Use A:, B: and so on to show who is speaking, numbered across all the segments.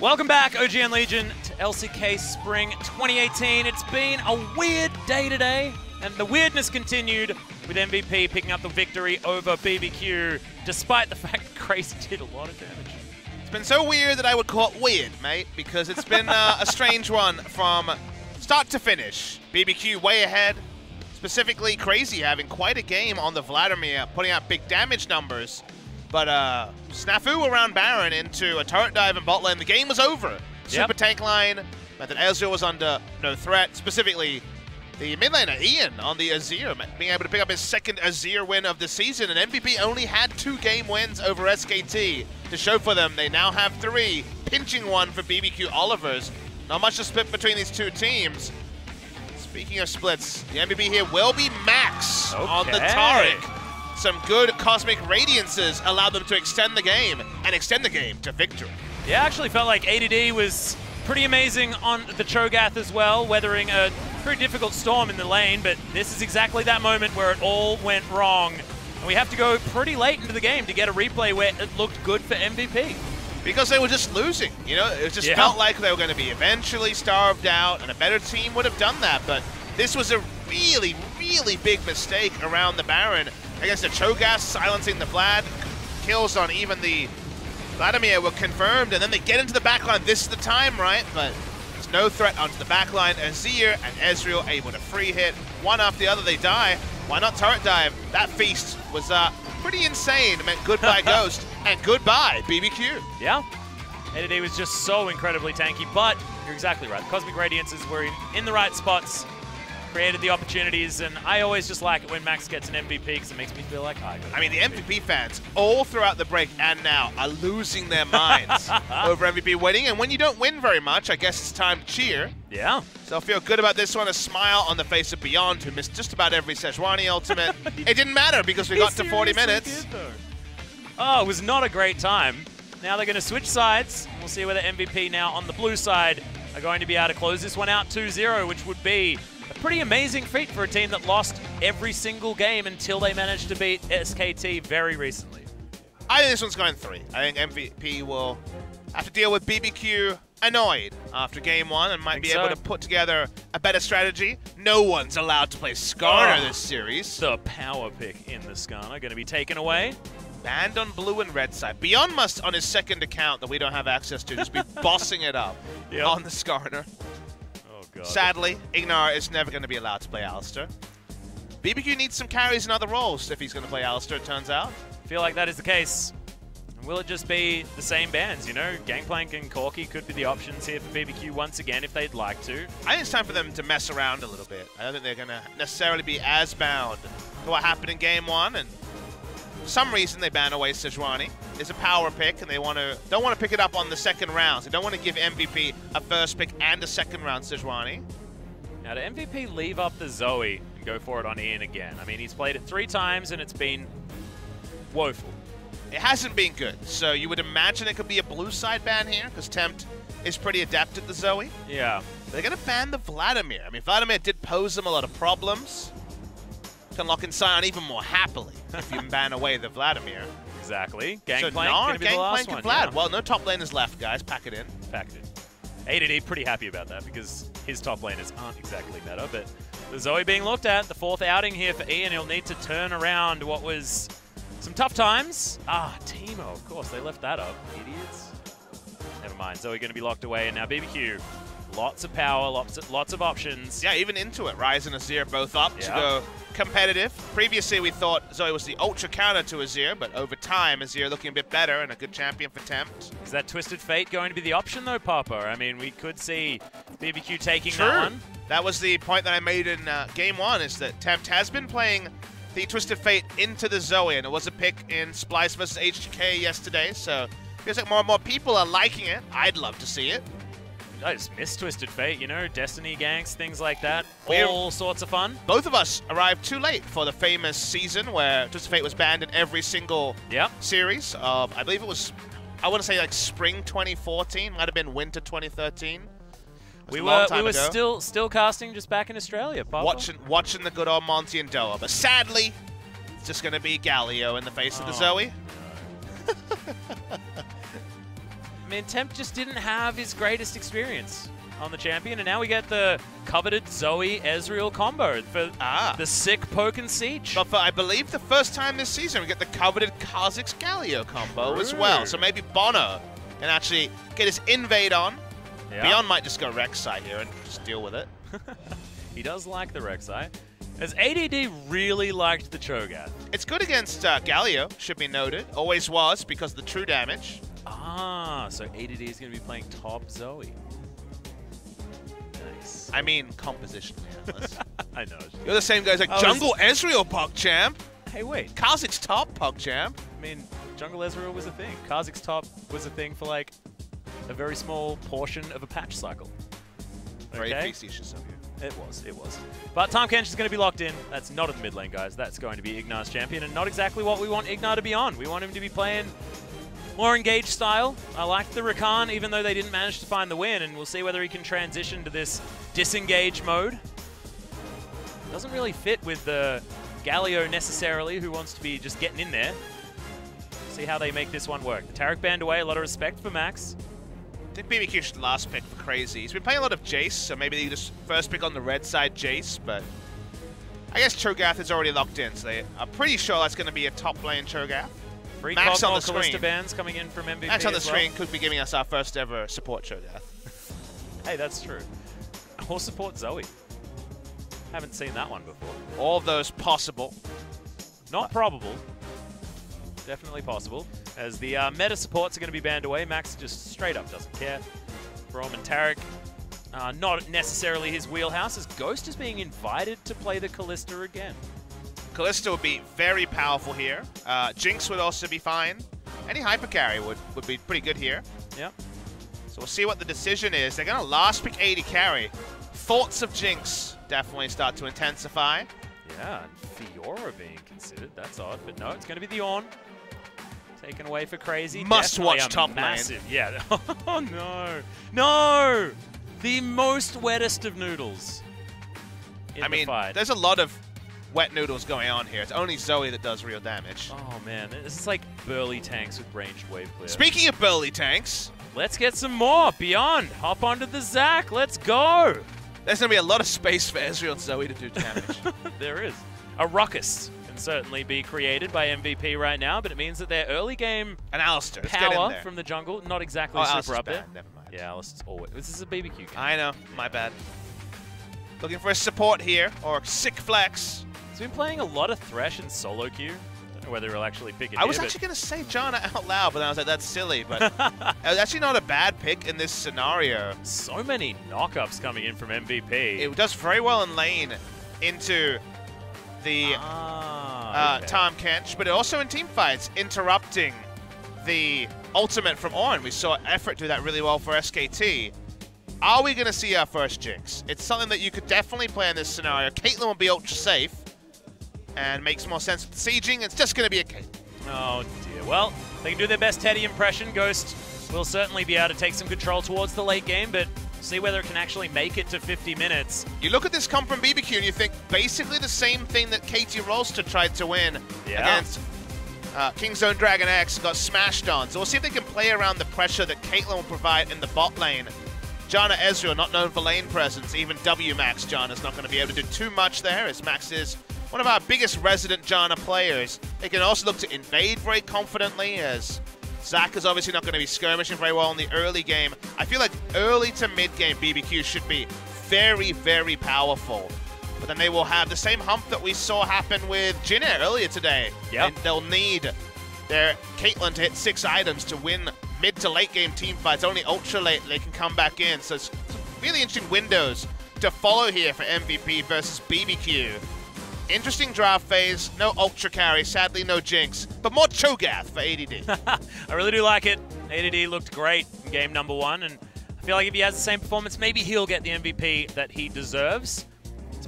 A: Welcome back, OGN Legion, to LCK Spring 2018. It's been a weird day today, and the weirdness continued with MVP picking up the victory over BBQ, despite the fact that Crazy did a lot of damage.
B: It's been so weird that I would call it weird, mate, because it's been a strange one from start to finish. BBQ way ahead, specifically Crazy having quite a game on the Vladimir, putting out big damage numbers. But snafu around Baron into a turret dive in bot lane. The game was over. Super tank line meant that Ezreal was under no threat. Specifically, the mid laner Ian on the Azir, being able to pick up his second Azir win of the season. And MVP only had 2 game wins over SKT to show for them. They now have 3, pinching one for BBQ Olivers. Not much to split between these two teams. Speaking of splits, the MVP here will be Max on the Taric. Some good Cosmic Radiances allowed them to extend the game to victory.
A: Yeah, I actually felt like ADD was pretty amazing on the Cho'Gath as well, weathering a pretty difficult storm in the lane, but this is exactly that moment where it all went wrong. And we have to go pretty late into the game to get a replay where it looked good for MVP.
B: Because they were just losing, you know? It just felt like they were going to be eventually starved out, and a better team would have done that, but this was a really, really big mistake around the Baron. Against the Cho'Gath, silencing the Vlad. Kills on even the Vladimir were confirmed, and then they get into the backline. This is the time, right? But there's no threat onto the backline. Azir and Ezreal able to free hit. One after the other, they die. Why not turret dive? That feast was pretty insane. It meant goodbye Ghost and goodbye BBQ.
A: Yeah. ADD was just so incredibly tanky, but you're exactly right. The Cosmic Radiances were in the right spots, created the opportunities, and I always just like it when Max gets an MVP because it makes me feel like I got it.
B: I mean, the MVP fans all throughout the break and now are losing their minds over MVP winning, and when you don't win very much, I guess it's time to cheer.
A: Yeah.
B: So I feel good about this one. A smile on the face of Beyond, who missed just about every Sejuani ultimate. It didn't matter because we got to 40 minutes.
A: Oh, it was not a great time. Now they're going to switch sides. We'll see whether MVP now on the blue side are going to be able to close this one out 2-0, which would be a pretty amazing feat for a team that lost every single game until they managed to beat SKT very recently.
B: I think this one's going 3. I think MVP will have to deal with BBQ annoyed after game 1 and might be able to put together a better strategy. No one's allowed to play Skarner this series.
A: The power pick in the Skarner going to be taken away.
B: Banned on blue and red side. Beyond must, on his second account that we don't have access to, just be bossing it up on the Skarner.
A: God.
B: Sadly, IgNar is never going to be allowed to play Alistar. BBQ needs some carries in other roles if he's going to play Alistar, it turns out.
A: I feel like that is the case. Will it just be the same bans, you know? Gangplank and Corki could be the options here for BBQ once again if they'd like to.
B: I think it's time for them to mess around a little bit. I don't think they're going to necessarily be as bound to what happened in game 1, and for some reason they ban away Sejuani. It's a power pick, and they don't want to pick it up on the second round. They don't want to give MVP a first pick and a second round Sejuani.
A: Now, did MVP leave up the Zoe and go for it on Ian again? I mean, he's played it 3 times, and it's been woeful.
B: It hasn't been good, so you would imagine it could be a blue side ban here, because Tempt is pretty adept at the Zoe.
A: Yeah.
B: They're going to ban the Vladimir. I mean, Vladimir did pose them a lot of problems. Can lock in Sion even more happily if you ban away the Vladimir.
A: Exactly. Gangplank
B: so
A: going to be the last one.
B: Vlad. Yeah. Well, no top laners left, guys. Pack it in.
A: Pack it in. ADD pretty happy about that because his top laners aren't exactly meta, but the Zoe being looked at, the 4th outing here for Ian. He'll need to turn around what was some tough times. Teemo, of course. They left that up. Idiots. Never mind. Zoe going to be locked away, and now BBQ. Lots of power, lots of options.
B: Yeah, even into it. Ryze and Azir both up to go competitive. Previously, we thought Zoe was the ultra counter to Azir, but over time, Azir looking a bit better and a good champion for Tempt.
A: Is that Twisted Fate going to be the option, though, Papa? I mean, we could see BBQ taking that one.
B: That was the point that I made in game 1, is that Tempt has been playing the Twisted Fate into the Zoe, and it was a pick in Splice versus HGK yesterday, so feels like more and more people are liking it. I'd love to see it.
A: I just miss Twisted Fate, you know, Destiny ganks, things like that. All sorts of fun.
B: Both of us arrived too late for the famous season where Twisted Fate was banned in every single series. I believe it was, I want to say like spring 2014, might have been winter 2013.
A: We were still casting just back in Australia, Papa.
B: Watching the good old Monty and Doa, but sadly, it's just going to be Galio in the face of the Zoe.
A: mean, Tempt just didn't have his greatest experience on the champion, and now we get the coveted Zoe Ezreal combo for the sick poke and siege.
B: But for, I believe, the first time this season, we get the coveted Kha'Zix Galio combo as well. So maybe Bono can actually get his invade on. Yeah. Beyond might just go Rek'Sai here and just deal with it.
A: He does like the Rek'Sai. As ADD really liked the Cho'Gath.
B: It's good against Galio, should be noted. Always was, because of the true damage.
A: Ah, so ADD is going to be playing top Zoe. Nice.
B: I mean, compositionally.
A: I know.
B: You're the same guys like Jungle Ezreal PugChamp.
A: Hey, wait.
B: Kha'Zix top PugChamp.
A: I mean, Jungle Ezreal was a thing. Kha'Zix top was a thing for like a very small portion of a patch cycle.
B: Very facetious of you.
A: It was. But Tahm Kench is going to be locked in. That's not in the mid lane, guys. That's going to be IgNar's champion, and not exactly what we want IgNar to be on. We want him to be playing more engaged style. I liked the Rakan, even though they didn't manage to find the win, and we'll see whether he can transition to this disengage mode. Doesn't really fit with the Galio necessarily, who wants to be just getting in there. See how they make this one work. The Taric banned away, a lot of respect for Max.
B: I think BBQ should last pick for Crazy. He's been playing a lot of Jace, so maybe they just first pick on the red side Jace, but I guess Cho'Gath is already locked in, so I'm pretty sure that's going to be a top lane Cho'Gath.
A: Free Max on the screen. Bans coming in from MVP.
B: Max on the screen could be giving us our first ever support Cho'Gath.
A: Hey, that's true. Or support Zoe. Haven't seen that one before.
B: All of those possible.
A: Not probable. Definitely possible. As the meta supports are going to be banned away, Max just straight up doesn't care. Braum and Taric, not necessarily his wheelhouse, as Ghost is being invited to play the Kalista again.
B: Kalista would be very powerful here. Jinx would also be fine. Any hyper carry would be pretty good here.
A: Yep.
B: So we'll see what the decision is. They're going to last pick 80 carry. Thoughts of Jinx definitely start to intensify.
A: Yeah, and Fiora being considered. That's odd, but no, it's going to be the Ornn. Taken away for Crazy.
B: Must watch top
A: massive,
B: lane.
A: Yeah. Oh no. No! The most wettest of noodles.
B: I mean, there's a lot of wet noodles going on here. It's only Zoe that does real damage.
A: Oh man, this is like burly tanks with ranged wave clear.
B: Speaking of burly tanks,
A: let's get some more. Beyond. Hop onto the Zac. Let's go.
B: There's going to be a lot of space for Ezreal and Zoe to do damage.
A: There is. A ruckus can certainly be created by MVP right now, but it means that their early game power from the jungle, not exactly super up there.
B: Never mind.
A: Yeah, Alistair's always. This is a BBQ game.
B: I know. My bad. Looking for a support here, or a sick flex.
A: He's been playing a lot of Thresh and solo queue. Don't know whether he'll actually pick it.
B: I was actually going to say Janna out loud, but then I was like, that's silly. But it was actually not a bad pick in this scenario.
A: So many knockups coming in from MVP.
B: It does very well in lane into the Tahm Kench, but also in team fights, interrupting the ultimate from Ornn. We saw Effort do that really well for SKT. Are we going to see our first Jinx? It's something that you could definitely play in this scenario. Caitlyn will be ultra safe and makes more sense with the sieging. It's just going to be a Caitlyn.
A: Oh dear. Well, they can do their best Teddy impression. Ghost will certainly be able to take some control towards the late game, but see whether it can actually make it to 50 minutes.
B: You look at this comp from BBQ and you think basically the same thing that KT Rolster tried to win against King's Own Dragon X, got smashed on. So we'll see if they can play around the pressure that Caitlyn will provide in the bot lane. Janna Ezreal, not known for lane presence. Even WMax Janna's not going to be able to do too much there, as Max is one of our biggest resident Janna players. They can also look to invade very confidently, as Zac is obviously not going to be skirmishing very well in the early game. I feel like early to mid-game BBQ should be very, very powerful. But then they will have the same hump that we saw happen with Jinna earlier today.
A: Yep.
B: And they'll need their Caitlyn to hit 6 items to win mid to late game team fights. Only ultra late they can come back in. So it's really interesting windows to follow here for MVP versus BBQ. Interesting draft phase, no ultra carry, sadly no Jinx, but more Cho'Gath for ADD.
A: I really do like it. ADD looked great in game number 1, and I feel like if he has the same performance, maybe he'll get the MVP that he deserves.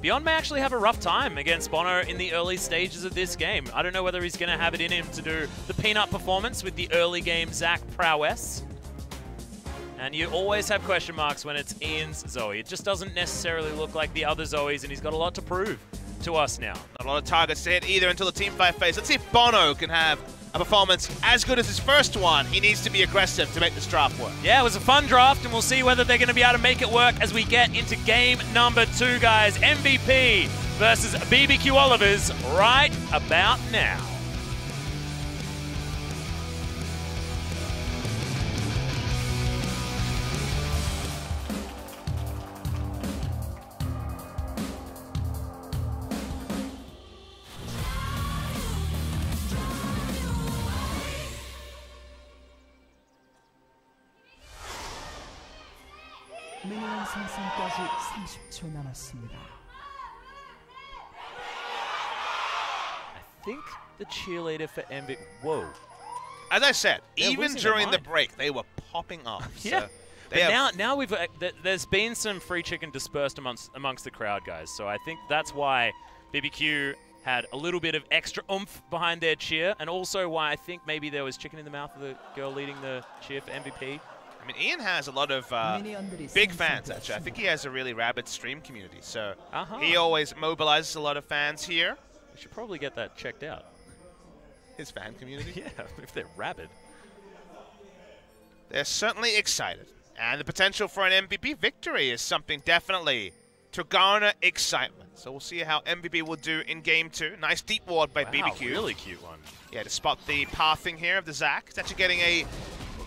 A: Beyond may actually have a rough time against Bono in the early stages of this game. I don't know whether he's going to have it in him to do the peanut performance with the early game Zac prowess. And you always have question marks when it's Ian's Zoe. It just doesn't necessarily look like the other Zoes, and he's got a lot to prove to us now.
B: Not a lot of targets to hit either until the team fight phase. Let's see if Bono can have a performance as good as his first one, he needs to be aggressive to make this draft work.
A: Yeah, it was a fun draft, and we'll see whether they're going to be able to make it work as we get into game number 2, guys. MVP versus BBQ Olivers right about now.
C: 생성까지 30초 남았습니다.
A: I think the cheerleader for MVP. Whoa.
B: As I said,
A: They're
B: even
A: losing
B: during
A: their
B: the
A: mind.
B: break, they were popping off.
A: Yeah.
B: So
A: But now we've there's been some free chicken dispersed amongst the crowd, guys. So I think that's why BBQ had a little bit of extra oomph behind their cheer, and also why I think maybe there was chicken in the mouth of the girl leading the cheer for MVP.
B: I mean, Ian has a lot of big fans, actually. I think he has a really rabid stream community, so he always mobilizes a lot of fans here.
A: We should probably get that checked out.
B: His fan community?
A: Yeah, if they're rabid.
B: They're certainly excited. And the potential for an MVP victory is something definitely to garner excitement. So we'll see how MVP will do in Game 2. Nice deep ward by BBQ.
A: Really cute one.
B: Yeah, to spot the pathing here of the Zac. It's actually getting a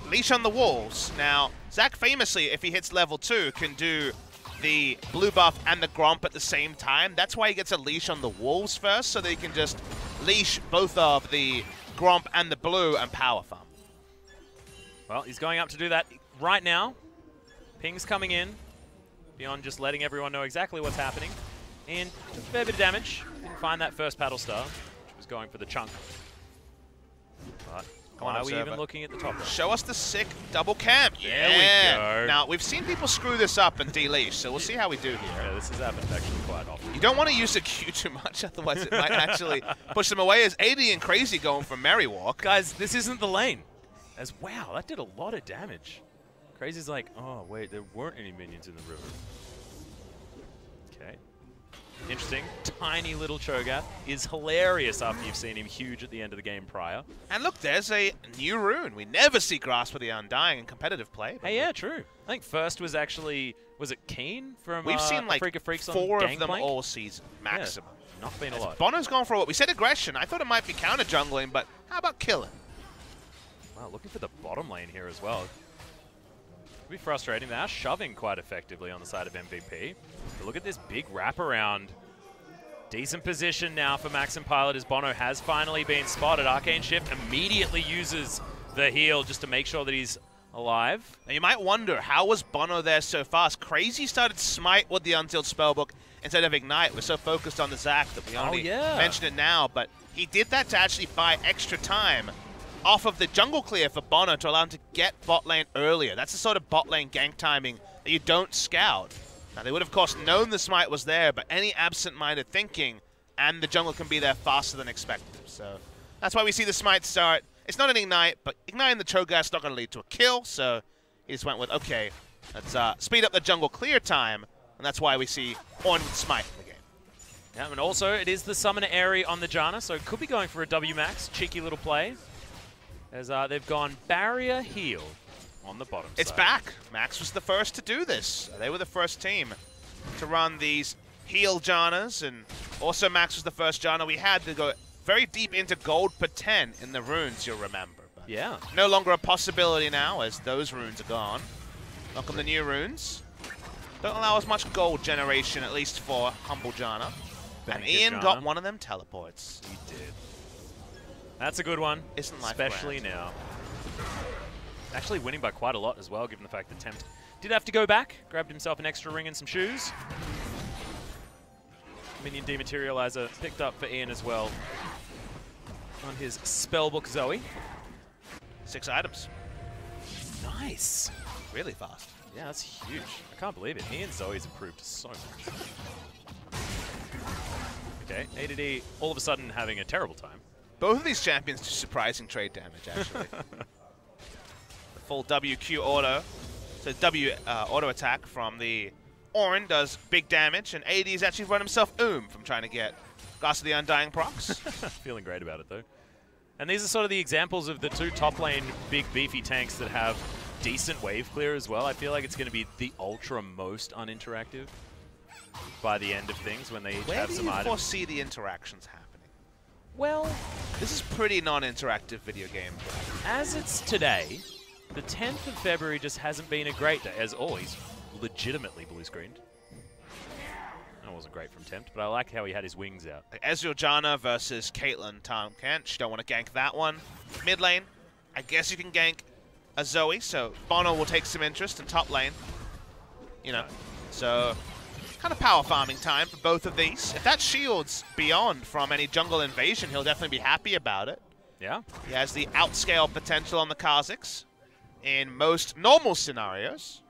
B: leash on the walls. Now, Zac famously, if he hits level 2, can do the blue buff and the Gromp at the same time. That's why he gets a leash on the wolves first, so that he can just leash both of the Gromp and the blue and power farm.
A: Well, he's going up to do that right now. Ping's coming in, beyond just letting everyone know exactly what's happening. And took a fair bit of damage. Didn't find that first paddle star, which was going for the chunk. But why are we even looking at the top?
B: Show us the sick double camp.
A: There we go.
B: Now, we've seen people screw this up and de-leash, so we'll see how we do here.
A: Yeah, this has happened actually quite often.
B: You don't want to use the Q too much, otherwise it might actually push them away, as AD and Crazy going for Merry Walk.
A: Guys, this isn't the lane. As wow, that did a lot of damage. Crazy's like, oh wait, there weren't any minions in the river. Okay. Interesting. Tiny little Cho'Gath is hilarious after you've seen him huge at the end of the game prior.
B: And look, there's a new rune. We never see Grasp of the Undying in competitive play.
A: Hey, yeah, true. I think first was actually, was it Keen from
B: We've seen like
A: Freak of Freaks
B: 4
A: on
B: of them
A: Gangplank?
B: all season, maximum.
A: Yeah, not been a lot.
B: Bono's gone for what we said, aggression. I thought it might be counter jungling, but how about killing?
A: Wow, looking for the bottom lane here as well. Could be frustrating. They are shoving quite effectively on the side of MVP. But look at this big wraparound. Decent position now for Max and Pilot as Bono has finally been spotted. Arcane Shift immediately uses the heal just to make sure that he's alive.
B: Now you might wonder, how was Bono there so fast? Crazy started Smite with the Unsealed Spellbook instead of Ignite. We're so focused on the Zac that we only mention it now, but he did that to actually buy extra time off of the jungle clear for Bono to allow him to get bot lane earlier. That's the sort of bot lane gank timing that you don't scout. Now, they would, of course, known the Smite was there, but any absent-minded thinking, and the jungle can be there faster than expected. So that's why we see the Smite start. It's not an Ignite, but igniting the Cho'Gath's not going to lead to a kill, so he just went with, okay, let's speed up the jungle clear time, and that's why we see Ornn with Smite in the game.
A: Yeah, and also, it is the Summoner Airy on the Janna, so it could be going for a W max. Cheeky little play. As they've gone barrier heal on the bottom side.
B: It's back. Max was the first to do this. They were the first team to run these heal Jannas, and also Max was the first Janna we had to go very deep into gold per 10 in the runes, you'll remember. But
A: yeah.
B: No longer a possibility now, as those runes are gone. Welcome the new runes. Don't allow as much gold generation, at least for Humble Janna. And Ian got one of them teleports.
A: He did. That's a good one,
B: Isn't life
A: especially
B: grand?
A: now. Actually winning by quite a lot as well, given the fact that Tempt did have to go back, grabbed himself an extra ring and some shoes. Minion Dematerializer picked up for Ian as well on his Spellbook Zoe.
B: 6 items.
A: Nice.
B: Really fast.
A: Yeah, that's huge. I can't believe it. Ian Zoe's improved so much. Okay, ADD all of a sudden having a terrible time.
B: Both of these champions do surprising trade damage, actually. The full WQ auto. So W auto attack from the Ornn does big damage, and AD's actually run himself from trying to get Gas of the Undying procs.
A: Feeling great about it, though. And these are sort of the examples of the two top lane big beefy tanks that have decent wave clear as well. I feel like it's going to be the ultra most uninteractive by the end of things when they each have some items.
B: Where do you foresee the interactions happening?
A: Well,
B: this is pretty non-interactive video game.
A: As it's today, the 10th of February just hasn't been a great day. As always, legitimately blue-screened. That wasn't great from Tempt, but I like how he had his wings out.
B: Ezreal Janna versus Caitlyn Tahm Kench. Don't want to gank that one. Mid lane, I guess you can gank a Zoe, so Bono will take some interest in top lane. You know, so kind of power farming time for both of these. If that shields Beyond from any jungle invasion, he'll definitely be happy about it.
A: Yeah.
B: He has the outscale potential on the Kha'Zix in most normal scenarios.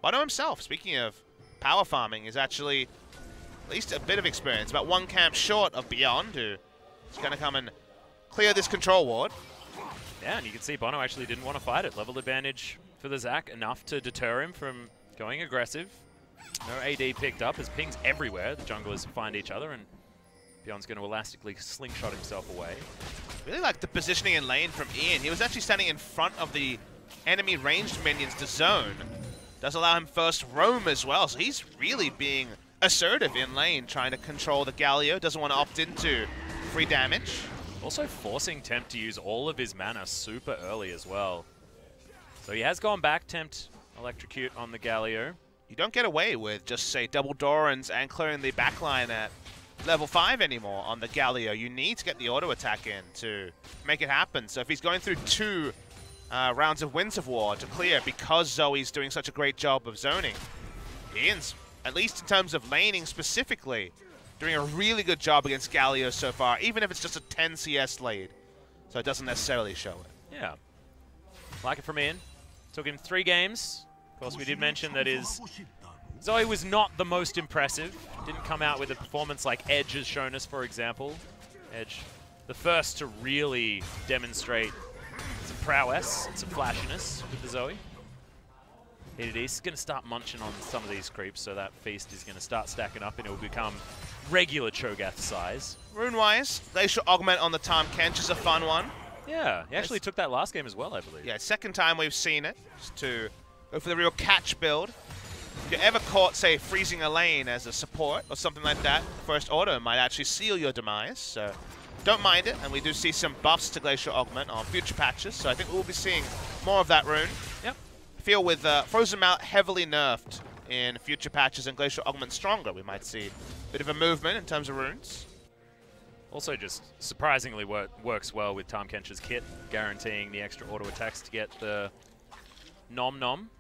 B: Bono himself, speaking of power farming, is actually at least a bit of experience. About one camp short of Beyond, who is going to come and clear this control ward.
A: Yeah, and you can see Bono actually didn't want to fight it. Level advantage for the Zac, enough to deter him from going aggressive. No AD picked up, as pings everywhere. The junglers find each other, and Beyond's going to elastically slingshot himself away.
B: Really like the positioning in lane from Ian. He was actually standing in front of the enemy ranged minions to zone. Does allow him first roam as well, so he's really being assertive in lane, trying to control the Galio. Doesn't want to opt into free damage.
A: Also forcing Tempt to use all of his mana super early as well. So he has gone back, Tempt electrocute on the Galio.
B: You don't get away with just, say, double Dorans and clearing the backline at level 5 anymore on the Galio. You need to get the auto attack in to make it happen. So if he's going through 2 rounds of Winds of War to clear because Zoe's doing such a great job of zoning, Ian's, at least in terms of laning specifically, doing a really good job against Galio so far, even if it's just a 10 CS lead. So it doesn't necessarily show it.
A: Yeah. Like it from Ian. Took him 3 games. Of course, we did mention that his Zoe was not the most impressive. Didn't come out with a performance like Edge has shown us, for example. Edge, the first to really demonstrate some prowess and some flashiness with the Zoe. He's going to start munching on some of these creeps, so that feast is going to start stacking up and it will become regular Cho'Gath size.
B: Rune-wise, Glacial Augment on the Tahm Kench is a fun one.
A: Yeah, he actually took that last game as well, I believe.
B: Yeah, second time we've seen it, just to go for the real catch build. If you're ever caught, say, freezing a lane as a support or something like that, first auto might actually seal your demise, so don't mind it. And we do see some buffs to Glacial Augment on future patches, so I think we'll be seeing more of that rune.
A: Yep.
B: I feel with Frozen Mount heavily nerfed in future patches and Glacial Augment stronger, we might see a bit of a movement in terms of runes.
A: Also just surprisingly works well with Tahm Kench's kit, guaranteeing the extra auto attacks to get the nom-nom.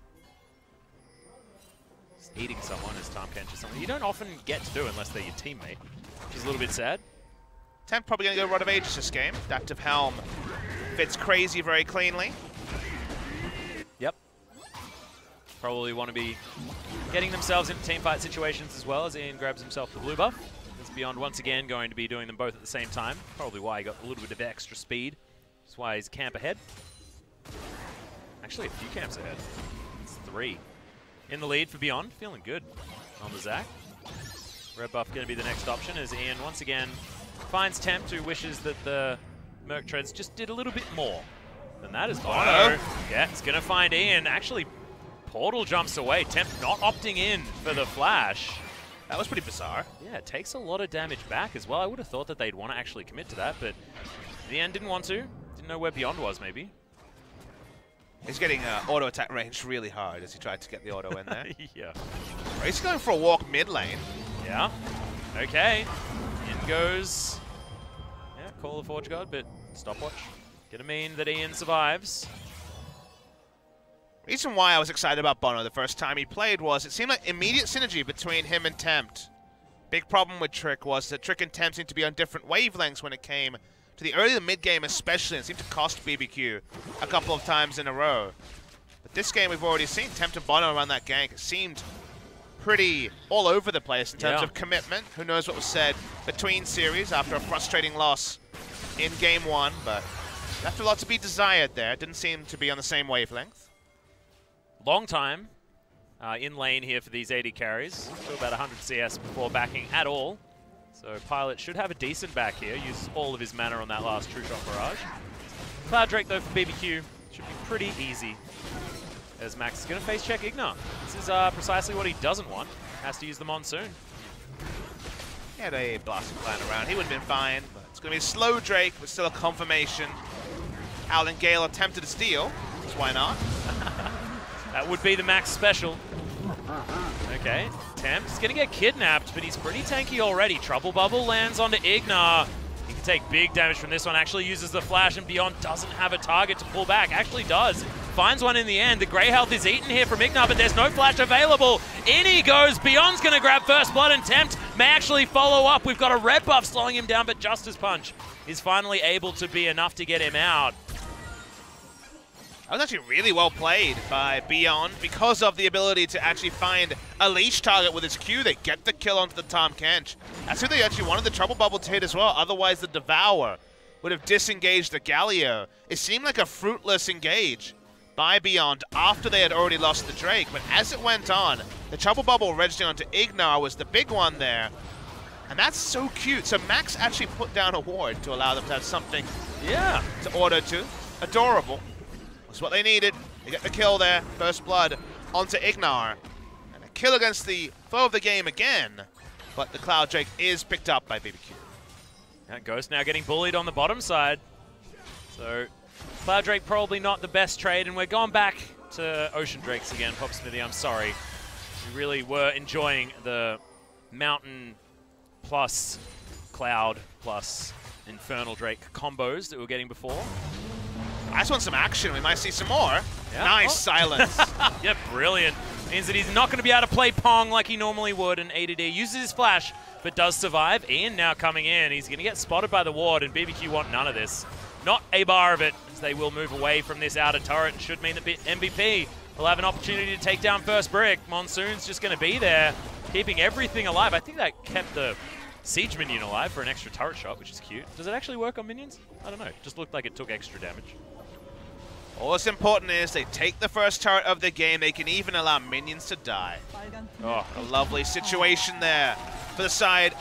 A: Just eating someone as Tahm Kench is something you don't often get to do unless they're your teammate, which is a little bit sad.
B: Tempt probably going to go Rod of Ages this game. Adaptive Helm fits Crazy very cleanly.
A: Yep. Probably want to be getting themselves into teamfight situations as well as Ian grabs himself the blue buff. Beyond once again going to be doing them both at the same time. Probably why he got a little bit of extra speed. That's why he's camp ahead. Actually, a few camps ahead. It's 3. In the lead for Beyond. Feeling good on the Zac. Red buff going to be the next option as Ian once again finds Tempt, who wishes that the Merc Treads just did a little bit more than that as Bono. Yeah, it's going to find Ian. Actually, Portal jumps away. Tempt not opting in for the flash.
B: That was pretty bizarre.
A: Yeah, it takes a lot of damage back as well. I would have thought that they'd want to actually commit to that, but in the end didn't want to. Didn't know where Beyond was, maybe.
B: He's getting auto attack range really hard as he tried to get the auto in there.
A: Yeah.
B: He's going for a walk mid lane.
A: Yeah. Okay. In goes. Yeah, call the Forge God, but stopwatch. Gonna mean that Ian survives.
B: Reason why I was excited about Bono the first time he played was it seemed like immediate synergy between him and Tempt. Big problem with Trick was that Trick and Tempt seemed to be on different wavelengths when it came to the early to mid game especially. It seemed to cost BBQ a couple of times in a row. But this game we've already seen Tempt and Bono around that gank. It seemed pretty all over the place in terms of commitment. Who knows what was said between series after a frustrating loss in game 1, but left a lot to be desired there. Didn't seem to be on the same wavelength.
A: Long time in lane here for these AD carries. Still about 100 CS before backing at all. So Pilot should have a decent back here. Use all of his mana on that last True Shot Barrage. Cloud Drake, though, for BBQ should be pretty easy. As Max is going to face check IgNar. This is precisely what he doesn't want. Has to use the Monsoon.
B: He had a blasting plan around. He would have been fine, but it's going to be a slow Drake, but still a confirmation. Al and Gale attempted to steal, so why not?
A: That would be the Max special. Okay, Tempt is going to get kidnapped, but he's pretty tanky already. Trouble Bubble lands onto IgNar. He can take big damage from this one. Actually uses the flash, and Beyond doesn't have a target to pull back. Actually does. Finds one in the end. The Grey Health is eaten here from IgNar, but there's no flash available. In he goes. Beyond's going to grab first blood, and Tempt may actually follow up. We've got a red buff slowing him down, but Justice Punch is finally able to be enough to get him out.
B: That was actually really well played by Beyond because of the ability to actually find a leash target with his Q. They get the kill onto the Tahm Kench. That's who they actually wanted the Trouble Bubble to hit as well. Otherwise, the Devour would have disengaged the Galio. It seemed like a fruitless engage by Beyond after they had already lost the Drake. But as it went on, the Trouble Bubble registering onto IgNar was the big one there. And that's so cute. So Max actually put down a ward to allow them to have something to order to. Adorable. That's what they needed. They get the kill there. First blood onto IgNar. And a kill against the foe of the game again. But the Cloud Drake is picked up by BBQ.
A: And Ghost now getting bullied on the bottom side. So Cloud Drake probably not the best trade, and we're going back to Ocean Drakes again. Pop Smithy, I'm sorry. We really were enjoying the Mountain plus Cloud plus Infernal Drake combos that we were getting before.
B: I just want some action. We might see some more.
A: Yeah.
B: Nice silence.
A: Yeah, brilliant. Means that he's not going to be able to play Pong like he normally would, and ADD uses his flash, but does survive. Ian now coming in. He's going to get spotted by the ward, and BBQ want none of this. Not a bar of it, as they will move away from this outer turret, and should mean that MVP will have an opportunity to take down first brick. Monsoon's just going to be there, keeping everything alive. I think that kept the Siege minion alive for an extra turret shot, which is cute. Does it actually work on minions? I don't know. It just looked like it took extra damage.
B: All that's important is they take the first turret of the game. They can even allow minions to die. Oh, a lovely situation there for the side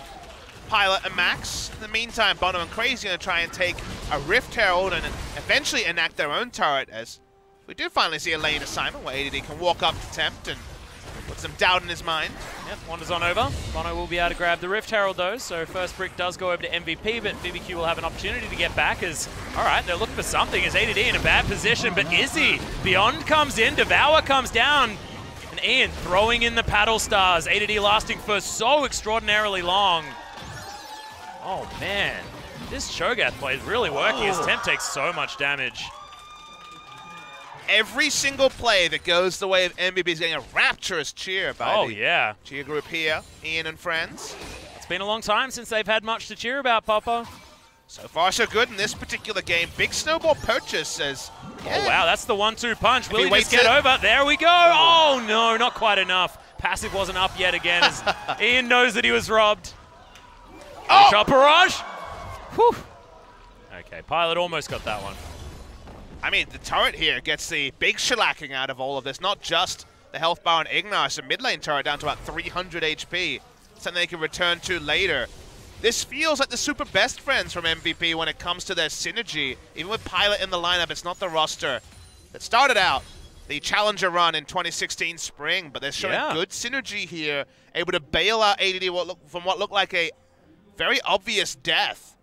B: Pilot and Max. In the meantime, Bono and Crazy going to try and take a Rift Herald and eventually enact their own turret, as we do finally see a lane assignment where ADD can walk up to Tempt and put some doubt in his mind.
A: Yep, wanders on over. Bono will be able to grab the Rift Herald though, so first brick does go over to MVP, but BBQ will have an opportunity to get back as, alright, they're looking for something. Is ADD in a bad position, but is he? Beyond comes in, Devour comes down, and Ian throwing in the paddle stars. ADD lasting for so extraordinarily long. Oh man, this Cho'Gath play is really working as Tempt takes so much damage.
B: Every single play that goes the way of MVP is getting a rapturous cheer by the cheer group here, Ian and friends.
A: It's been a long time since they've had much to cheer about, Papa.
B: So far, so good in this particular game. Big snowball purchase as...
A: Oh, wow, that's the 1-2 punch. Will he just get over? There we go. Oh, no, not quite enough. Passive wasn't up yet again as Ian knows that he was robbed. Oh! Shot barrage. Whew. Okay, Pilot almost got that one.
B: I mean, the turret here gets the big shellacking out of all of this, not just the health bar on IgNar. So mid lane turret down to about 300 HP, something they can return to later. This feels like the super best friends from MVP when it comes to their synergy. Even with Pilot in the lineup, it's not the roster that started out the Challenger run in 2016 spring, but they're showing good synergy here, able to bail out ADD from what looked like a very obvious death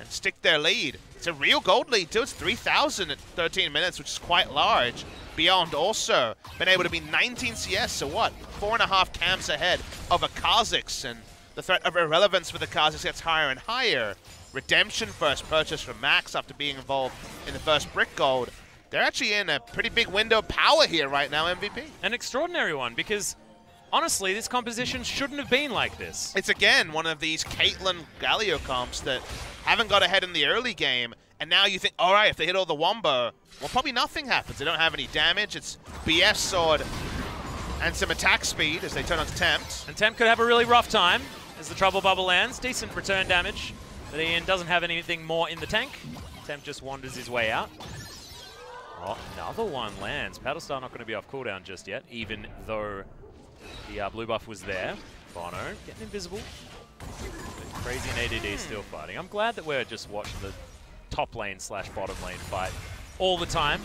B: and stick their lead. It's a real gold lead too. It's 3,000 at 13 minutes, which is quite large. Beyond also been able to be 19 CS, so what? 4.5 camps ahead of a Kha'Zix, and the threat of irrelevance for the Kha'Zix gets higher and higher. Redemption first purchase from Max after being involved in the first brick gold. They're actually in a pretty big window of power here right now, MVP.
A: An extraordinary one, because honestly, this composition shouldn't have been like this.
B: It's again one of these Caitlyn Galio comps that haven't got ahead in the early game, and now you think, all right, if they hit all the wombo, well, probably nothing happens. They don't have any damage. It's BS sword and some attack speed as they turn on to Tempt.
A: And Tempt could have a really rough time as the Trouble Bubble lands. Decent return damage, but Ian doesn't have anything more in the tank. Tempt just wanders his way out. Oh, another one lands. Paddlestar not going to be off cooldown just yet, even though the blue buff was there. Bono getting invisible. Crazy and ADD still fighting. I'm glad that we're just watching the top lane / bottom lane fight all the time.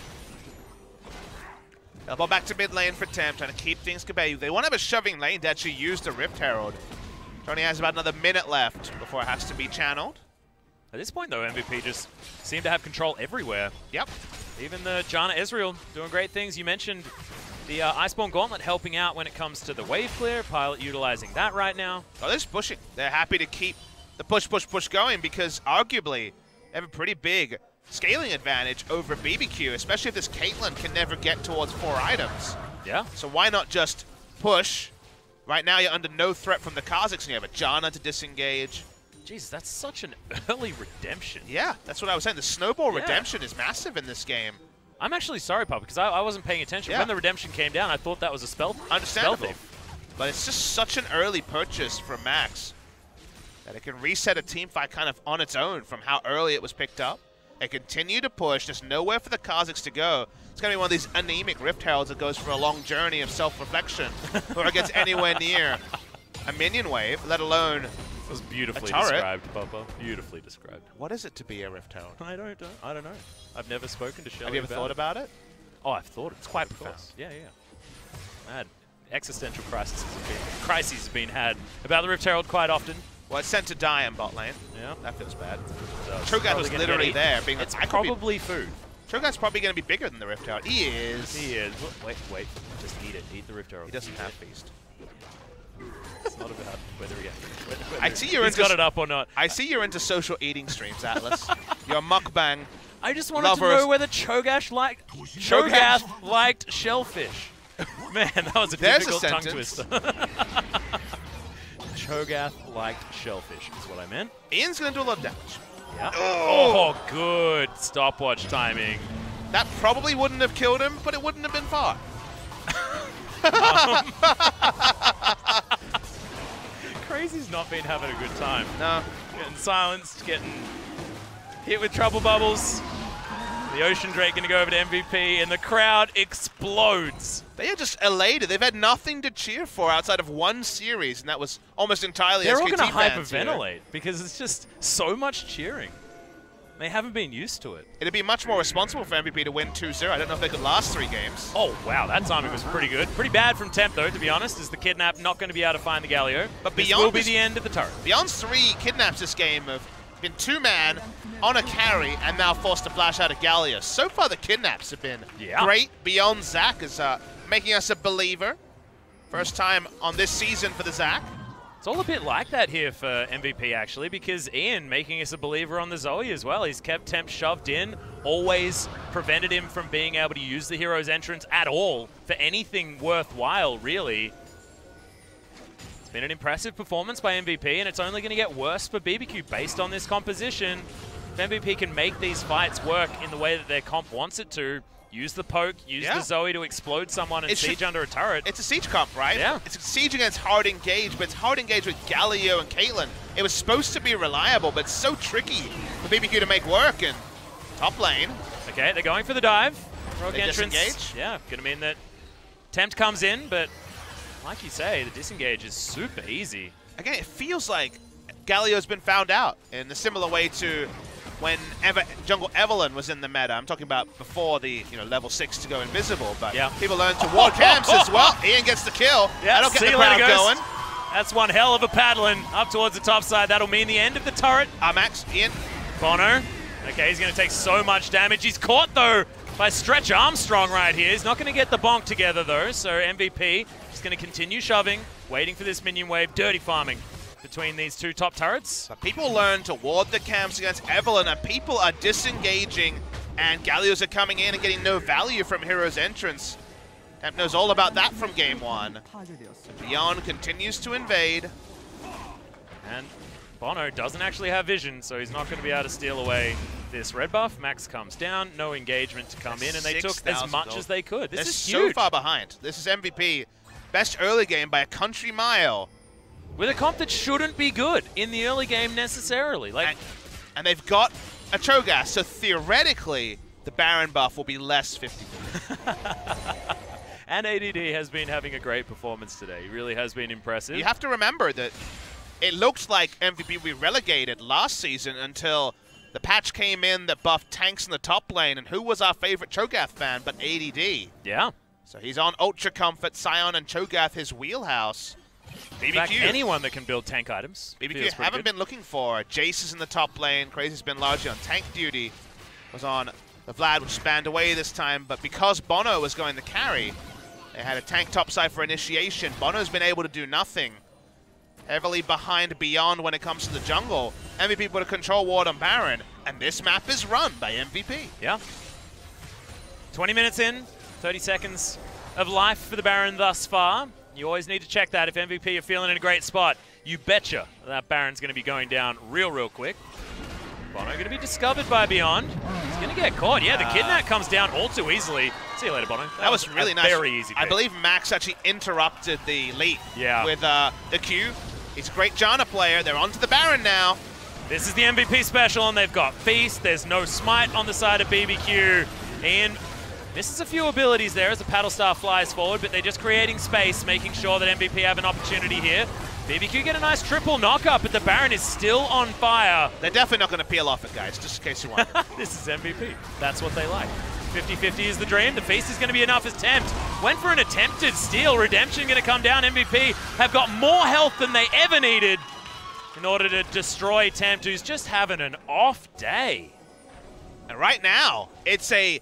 B: Elbow back to mid lane for Tempt, trying to keep things competitive. They want to have a shoving lane to actually use the Rift Herald. Tony has about another minute left before it has to be channeled.
A: At this point, though, MVP just seem to have control everywhere.
B: Yep.
A: Even the Janna Ezreal doing great things. You mentioned the Iceborne Gauntlet helping out when it comes to the wave clear. Pilot utilizing that right now.
B: Oh, they're just pushing. They're happy to keep the push going because arguably they have a pretty big scaling advantage over BBQ, especially if this Caitlyn can never get towards 4 items.
A: Yeah.
B: So why not just push? Right now you're under no threat from the Kha'Zix and you have a Janna to disengage.
A: Jeez, that's such an early redemption.
B: Yeah, that's what I was saying. The snowball redemption is massive in this game.
A: I'm actually sorry, Papa, because I wasn't paying attention.
B: Yeah.
A: When the redemption came down, I thought that was a spell.
B: Understandable.
A: Spell
B: but it's just such an early purchase from Max that it can reset a team fight kind of on its own from how early it was picked up. They continue to push. There's nowhere for the Kha'Zix to go. It's going to be one of these anemic Rift Heralds that goes for a long journey of self-reflection before it gets anywhere near a minion wave, let alone
A: It was beautifully
B: a turret.
A: described, Papa. Beautifully described.
B: What is it to be a Rift Herald?
A: I don't know. I've never spoken to Shelly.
B: Have you ever thought about it?
A: Oh, I've thought it. It's quite profound. Yeah. Mad. Existential crises have been had about the Rift Herald quite often.
B: Well, it's sent to die in bot lane.
A: Yeah.
B: That feels bad.
A: So
B: Cho'Gath was literally there. Being
A: it's
B: like,
A: probably food.
B: Cho'Gath's probably going to be bigger than the Rift Herald. He is.
A: He is. Wait. Just eat it. Eat the Rift Herald.
B: He doesn't have Feast.
A: It's not about whether
B: I see you're
A: he's
B: into
A: got it up or not.
B: I see you're into social eating streams, Atlas. You're a mukbang.
A: I just wanted
B: lovers.
A: to know whether Cho'Gath liked shellfish. Man, that was a difficult tongue twister. Cho'Gath liked shellfish is what I meant.
B: Ian's going to do a lot of damage.
A: Yeah. Oh, good stopwatch timing.
B: That probably wouldn't have killed him, but it wouldn't have been far.
A: Crazy's not been having a good time.
B: No.
A: Getting silenced, getting hit with trouble bubbles. The Ocean Drake going to go over to MVP, and the crowd explodes.
B: They are just elated. They've had nothing to cheer for outside of one series, and that was almost entirely
A: They're all
B: SKT
A: going to
B: fans here.
A: hyperventilate because it's just so much cheering. They haven't been used to it.
B: It'd be much more responsible for MVP to win 2-0. I don't know if they could last 3 games.
A: Oh, wow, that timing was pretty good. Pretty bad from Tempt, though, to be honest, is the Kidnap not going to be able to find the Galio.
B: But
A: this
B: beyond
A: will be
B: this,
A: the end of the turret.
B: Beyond 3 kidnaps this game have been 2-man on a carry and now forced to flash out a Galio. So far, the kidnaps have been great. Beyond Zach is making us a believer. First time on this season for the Zach.
A: It's all a bit like that here for MVP, actually, because Ian making us a believer on the Zoe as well. He's kept Tempt shoved in, always prevented him from being able to use the hero's entrance at all for anything worthwhile, really. It's been an impressive performance by MVP, and it's only going to get worse for BBQ based on this composition. If MVP can make these fights work in the way that their comp wants it to, use the poke, use the Zoe to explode someone and siege under a turret.
B: It's a siege comp, right?
A: Yeah.
B: It's a siege against hard engage, but it's hard engage with Galio and Caitlyn. It was supposed to be reliable, but it's so tricky for BBQ to make work. And top lane.
A: Okay, they're going for the dive. Rogue
B: They
A: entrance.
B: disengage.
A: Yeah, gonna mean that Tempt comes in, but like you say, the disengage is super easy.
B: Again, it feels like Galio's been found out in a similar way to when Jungle Evelyn was in the meta. I'm talking about before the level 6 to go invisible, but people learn to ward camps as well. Ian gets the kill.
A: Yeah,
B: That'll get the crowd going.
A: That's one hell of a paddling up towards the top side. That'll mean the end of the turret.
B: Max, Ian.
A: Bono. Okay, he's going to take so much damage. He's caught, though, by Stretch Armstrong right here. He's not going to get the bonk together, though, so MVP is going to continue shoving, waiting for this minion wave, dirty farming between these 2 top turrets.
B: But people learn to ward the camps against Evelyn, and people are disengaging, and Galios are coming in and getting no value from Hero's entrance. Tempt knows all about that from game 1. Beyond continues to invade.
A: And Bono doesn't actually have vision, so he's not going to be able to steal away this red buff. Max comes down, no engagement to come in, and they took as much as they could. This is huge.
B: So far behind. This is MVP. Best early game by a country mile.
A: With a comp that shouldn't be good in the early game necessarily.
B: And they've got a Cho'Gath, so theoretically, the Baron buff will be less 50-50.
A: And ADD has been having a great performance today. He really has been impressive.
B: You have to remember that it looked like MVP would be relegated last season until the patch came in that buffed tanks in the top lane, and who was our favorite Cho'Gath fan but ADD?
A: Yeah.
B: So he's on Ultra Comfort, Sion, and Cho'Gath, his wheelhouse. BBQ.
A: In fact, anyone that can build tank items.
B: BBQ haven't been looking for. Jace is in the top lane. Crazy's been largely on tank duty. Was on the Vlad, which spanned away this time, but because Bono was going to carry, they had a tank topside for initiation. Bono's been able to do nothing. Heavily behind Beyond when it comes to the jungle. MVP put a control ward on Baron, and this map is run by MVP.
A: Yeah. 20 minutes in, 30 seconds of life for the Baron thus far. You always need to check that if MVP are feeling in a great spot. You betcha that Baron's going to be going down real quick. Bono going to be discovered by Beyond. He's going to get caught. Yeah, the kidnap comes down all too easily. See you later, Bono.
B: That was really nice.
A: Very easy pick.
B: I believe Max actually interrupted the leap with the Q. He's a great Janna player. They're onto the Baron now.
A: This is the MVP special, and they've got Feast. There's no Smite on the side of BBQ. And misses a few abilities there as the Paddle Star flies forward, but they're just creating space, making sure that MVP have an opportunity here. BBQ get a nice triple knockup, but the Baron is still on fire.
B: They're definitely not going to peel off it, guys, just in case you want.
A: This is MVP. That's what they like. 50-50 is the dream. The Feast is going to be enough as Tempt. Went for an attempted steal. Redemption going to come down. MVP have got more health than they ever needed in order to destroy Tempt, who's just having an off day.
B: And right now, it's a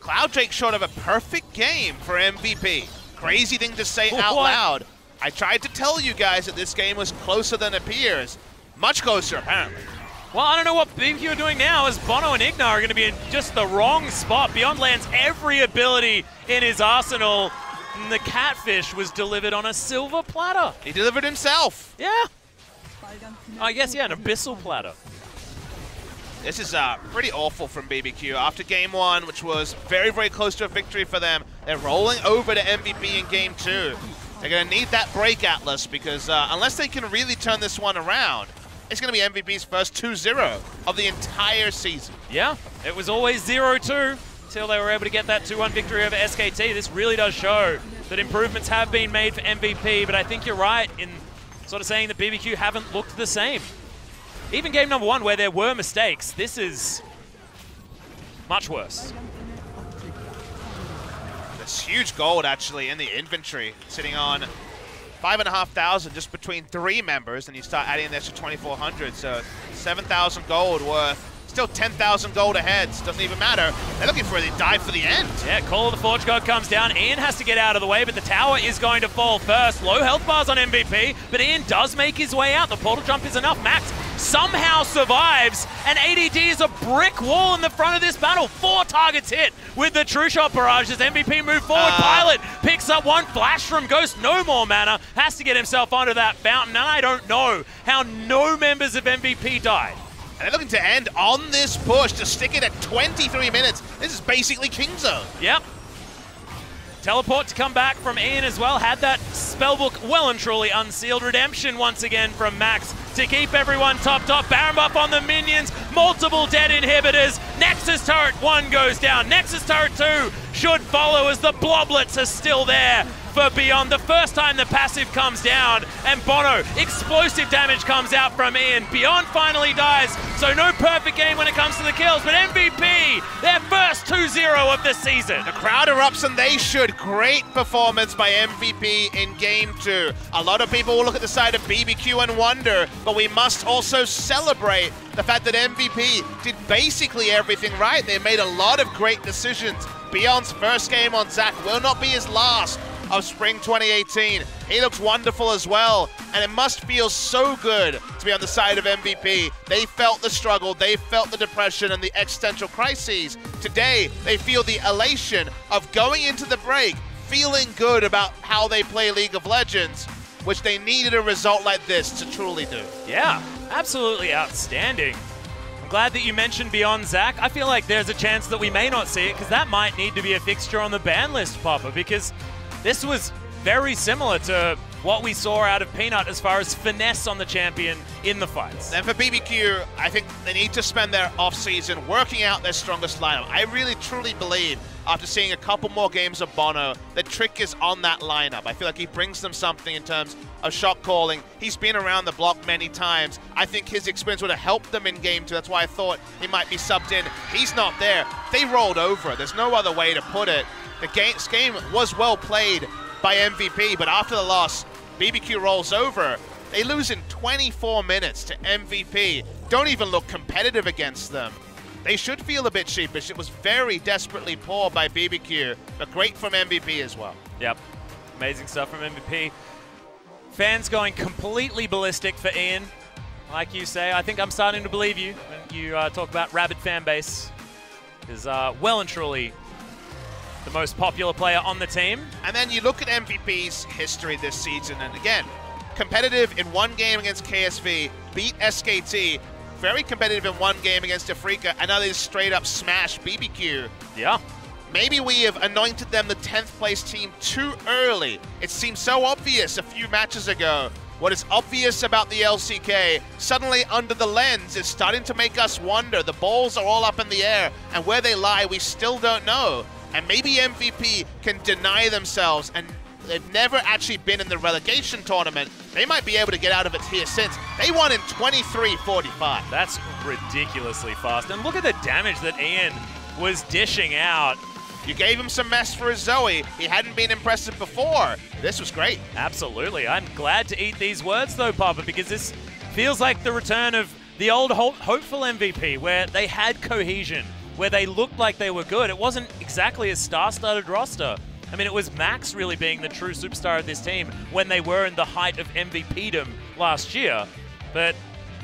B: Cloud Drake short of a perfect game for MVP. Crazy thing to say out loud. I tried to tell you guys that this game was closer than it appears. Much closer, apparently.
A: Well, I don't know what BBQ are doing now, as Bono and IgNar are going to be in just the wrong spot. Beyond lands every ability in his arsenal. And the catfish was delivered on a silver platter.
B: He delivered himself.
A: Yeah. I guess, yeah, an abyssal platter.
B: This is pretty awful from BBQ. After game one, which was very close to a victory for them, they're rolling over to MVP in game two. They're going to need that break, Atlas, because unless they can really turn this one around, it's going to be MVP's first 2-0 of the entire season.
A: Yeah, it was always 0-2 until they were able to get that 2-1 victory over SKT. This really does show that improvements have been made for MVP, but I think you're right in sort of saying that BBQ haven't looked the same. Even game number one, where there were mistakes, this is much worse.
B: There's huge gold, actually, in the inventory, sitting on 5,500 just between 3 members, and you start adding an extra 2,400, so 7,000 gold worth. Still 10,000 gold ahead, so it doesn't even matter. They're looking for the dive for the end.
A: Yeah, Call of the Forge God comes down. Ian has to get out of the way, but the tower is going to fall first. Low health bars on MVP, but Ian does make his way out. The portal jump is enough. Max somehow survives, and ADD is a brick wall in the front of this battle. 4 targets hit with the True Shot barrage as MVP move forward. Pilot picks up 1 flash from Ghost. No more mana. Has to get himself onto that fountain, and I don't know how no members of MVP died.
B: And they're looking to end on this push to stick it at 23 minutes. This is basically King Zone.
A: Yep. Teleport to come back from Ian as well. Had that spellbook well and truly unsealed. Redemption once again from Max to keep everyone topped up. Baron buff on the minions. Multiple dead inhibitors. Nexus turret 1 goes down. Nexus turret 2 should follow as the bloblets are still there for Beyond. The first time the passive comes down, and Bono, explosive damage comes out from Ian. Beyond finally dies, so no perfect game when it comes to the kills, but MVP, their first 2-0 of the season.
B: The crowd erupts, and they should. Great performance by MVP in game 2. A lot of people will look at the side of BBQ and wonder, but we must also celebrate the fact that MVP did basically everything right. They made a lot of great decisions. Beyond's first game on Zac will not be his last of spring 2018. He looks wonderful as well, and it must feel so good to be on the side of MVP. They felt the struggle, they felt the depression and the existential crises. Today, they feel the elation of going into the break, feeling good about how they play League of Legends, which they needed a result like this to truly do.
A: Yeah, absolutely outstanding. I'm glad that you mentioned Beyond Zac. I feel like there's a chance that we may not see it, because that might need to be a fixture on the ban list, Papa, because this was very similar to what we saw out of Peanut as far as finesse on the champion in the fights.
B: And for BBQ, I think they need to spend their off-season working out their strongest lineup. I really truly believe after seeing a couple more games of Bono. The trick is on that lineup. I feel like he brings them something in terms of shot calling. He's been around the block many times. I think his experience would have helped them in game 2. That's why I thought he might be subbed in. He's not there. They rolled over. There's no other way to put it. The game was well played by MVP, but after the loss, BBQ rolls over. They lose in 24 minutes to MVP. Don't even look competitive against them. They should feel a bit sheepish. It was very desperately poor by BBQ, but great from MVP as well.
A: Yep, amazing stuff from MVP. Fans going completely ballistic for Ian. Like you say, I think I'm starting to believe you when you talk about rabid fan base. Is well and truly the most popular player on the team.
B: And then you look at MVP's history this season, and again, competitive in one game against KSV, beat SKT, very competitive in one game against FLICKR, and now they just straight up smash BBQ.
A: Yeah.
B: Maybe we have anointed them the 10th place team too early. It seemed so obvious a few matches ago. What is obvious about the LCK, suddenly under the lens, is starting to make us wonder. The balls are all up in the air, and where they lie, we still don't know. And maybe MVP can deny themselves, and they've never actually been in the relegation tournament. They might be able to get out of it here since. They won in 23-45.
A: That's ridiculously fast. And look at the damage that Ian was dishing out.
B: You gave him some mess for his Zoe. He hadn't been impressive before. This was great.
A: Absolutely. I'm glad to eat these words though, Papa, because this feels like the return of the old hopeful MVP, where they had cohesion, where they looked like they were good. It wasn't exactly a star-studded roster. I mean, it was Max really being the true superstar of this team when they were in the height of MVPdom last year. But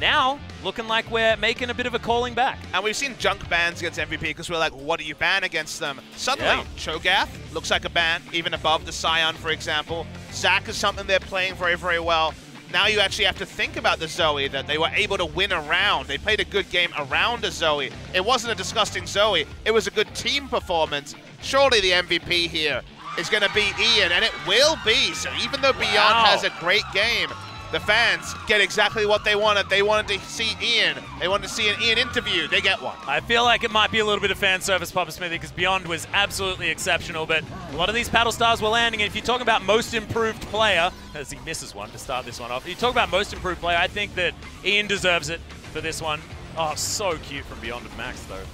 A: now, looking like we're making a bit of a calling back.
B: And we've seen junk bans against MVP because we're like, what do you ban against them? Suddenly, Cho'Gath looks like a ban, even above the Scion, for example. Zac is something they're playing very, very well. Now you actually have to think about the Zoe, that they were able to win around. They played a good game around a Zoe. It wasn't a disgusting Zoe. It was a good team performance. Surely the MVP here is going to beat Ian, and it will be. So even though Beyond has a great game, the fans get exactly what they wanted. They wanted to see Ian. They wanted to see an Ian interview. They get one.
A: I feel like it might be a little bit of fan service, Papa Smithy, because Beyond was absolutely exceptional, but a lot of these paddle stars were landing, and if you talk about most improved player, as he misses one to start this one off, if you talk about most improved player, I think that Ian deserves it for this one. Oh, so cute from Beyond with Max, though.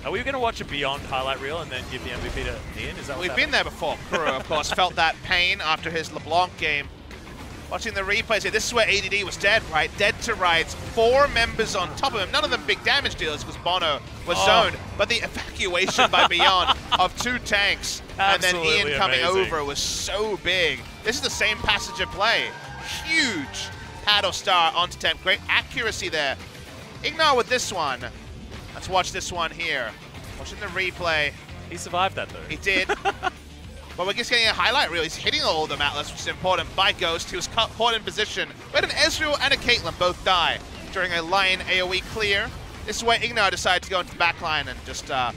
A: Are we going to watch a Beyond highlight reel and then give the MVP to Ian? Is that
B: We've been there before. Kuro, of course, felt that pain after his LeBlanc game. Watching the replays here, this is where ADD was dead, right? Dead to rights. 4 members on top of him. None of them big damage dealers because Bono was zoned. But the evacuation by Beyond of 2 tanks and then Ian coming over was so big. This is the same passage of play. Huge paddle star onto Tempt. Great accuracy there. IgNar with this one. Let's watch this one here. Watching the replay.
A: He survived that, though.
B: He did. But we're just getting a highlight reel. He's hitting all of them Atlas, which is important, by Ghost. He was caught in position. We had an Ezreal and a Caitlyn both die during a Lion AoE clear. This is where IgNar decided to go into the back line and just
A: that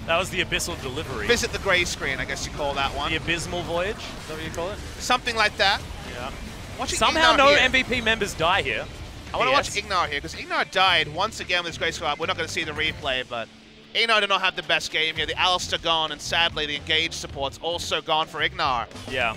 A: was the abyssal delivery.
B: Visit the gray screen, I guess you call that one.
A: The abysmal voyage, is that what you call it?
B: Something like that.
A: Yeah.
B: Watching
A: Somehow
B: IgNar
A: no
B: here.
A: MVP members die here.
B: I want to watch IgNar here, because IgNar died once again with this gray screen. We're not going to see the replay, but IgNar did not have the best game here. The Alistar gone, and sadly the Engage support's also gone for IgNar.
A: Yeah.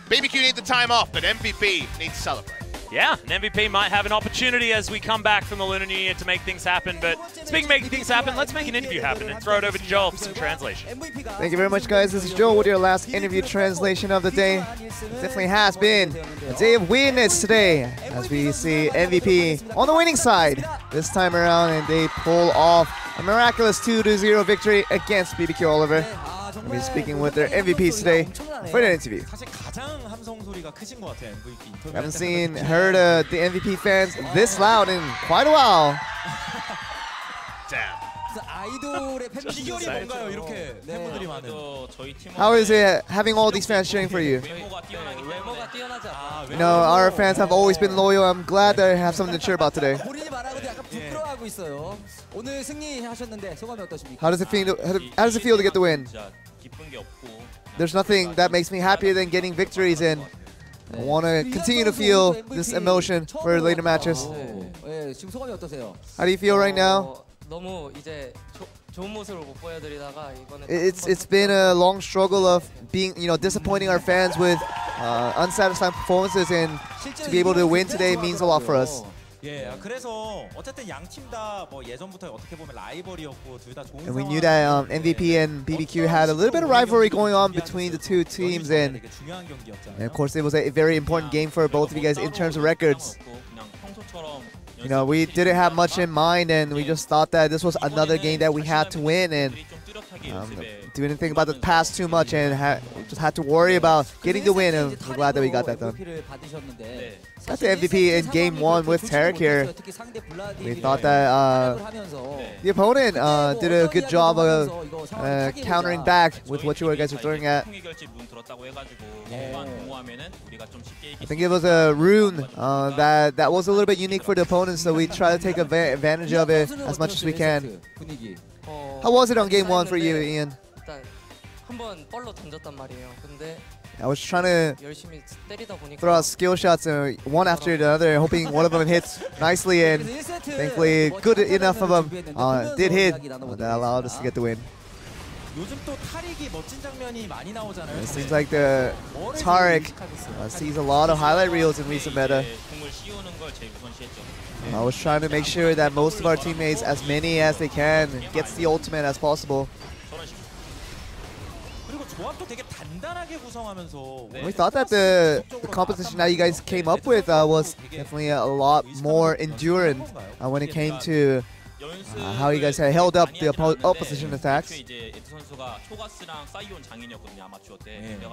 B: BBQ need the time off, but MVP needs to celebrate.
A: Yeah, an MVP might have an opportunity as we come back from the Lunar New Year to make things happen. But speaking of making things happen, let's make an interview happen and throw it over to Joel for some translation.
D: Thank you very much, guys. This is Joel with your last interview translation of the day. It definitely has been a day of weirdness today as we see MVP on the winning side this time around, and they pull off a miraculous 2-0 victory against BBQ Oliver. We'll be speaking with their MVPs today for the interview. I haven't heard the MVP fans this loud in quite a while.
B: Damn.
D: How is it having all these fans cheering for you? You know, our fans have always been loyal. I'm glad that I have something to cheer about today. How does it feel? How does it feel to get the win? There's nothing that makes me happier than getting victories, and I want to continue to feel this emotion for later matches. How do you feel right now? It's been a long struggle of being, disappointing our fans with unsatisfying performances, and to be able to win today means a lot for us.
E: 예, 그래서 어쨌든 양 팀 다 뭐 예전부터 어떻게 보면 라이벌이었고 둘 다 좋은
D: And we knew that MVP and BBQ had a little bit of rivalry going on between the two teams, and of course it was a very important game for both of you guys in terms of records. We didn't have much in mind, and we just thought that this was another game that we had to win, and didn't think about the past too much, and just had to worry about getting the win, and we're glad that we got that done. Got the MVP in game 1 with Tarek here. We thought that the opponent did a good job of countering back with what you guys were throwing at. I think it was a rune that was a little bit unique for the opponent, so we try to take advantage of it as much as we can. How was it on game 1 for you, Ian? I was trying to throw out skill shots one after the other, hoping one of them hits nicely, and thankfully good enough of them did hit. That allowed us to get the win. It seems like the Tarek sees a lot of highlight reels in recent meta. I was trying to make sure that most of our teammates, as many as they can, gets the ultimate as possible. We thought that the composition that you guys came up with was definitely a lot more enduring when it came to how you guys had held up the opposition attacks.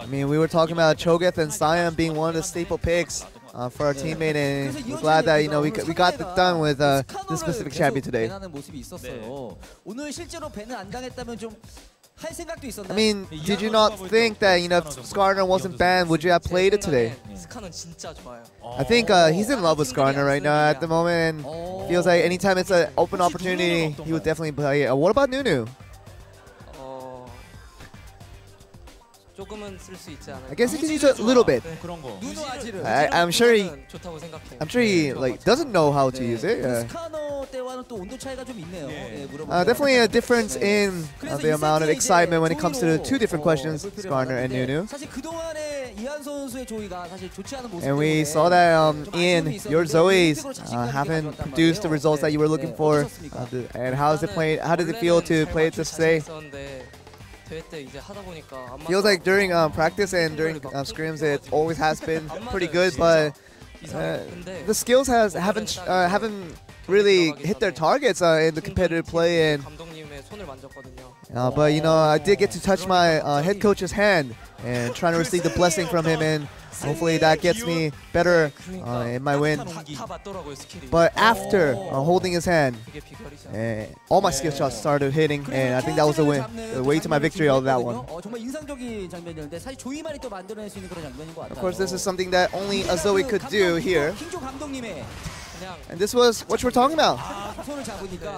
D: I mean, we were talking about Cho'Gath and Sion being one of the staple picks for our teammate, and we're glad that we got it done with this specific champion today. I mean, did you not think that if Skarner wasn't banned, would you have played it today? I think he's in love with Skarner right now at the moment, and feels like anytime it's an open opportunity, he would definitely play it. What about Nunu? I guess he can use it a little bit. I'm sure he doesn't know how to use it. Definitely a difference in the amount of excitement when it comes to the two different questions, Skarner and Nunu. And we saw that Ian, your Zoes haven't produced the results that you were looking for. And how did it feel to play it this day? Feels like during practice and during scrims it always has been pretty good, but the skills haven't really hit their targets in the competitive play. And but I did get to touch my head coach's hand and trying to receive the blessing from him, and hopefully that gets me better in my win. But after holding his hand, all my skill shots started hitting, and I think that was the way to my victory of that one. Of course, this is something that only a Zoe could do here. And this was what you were talking about.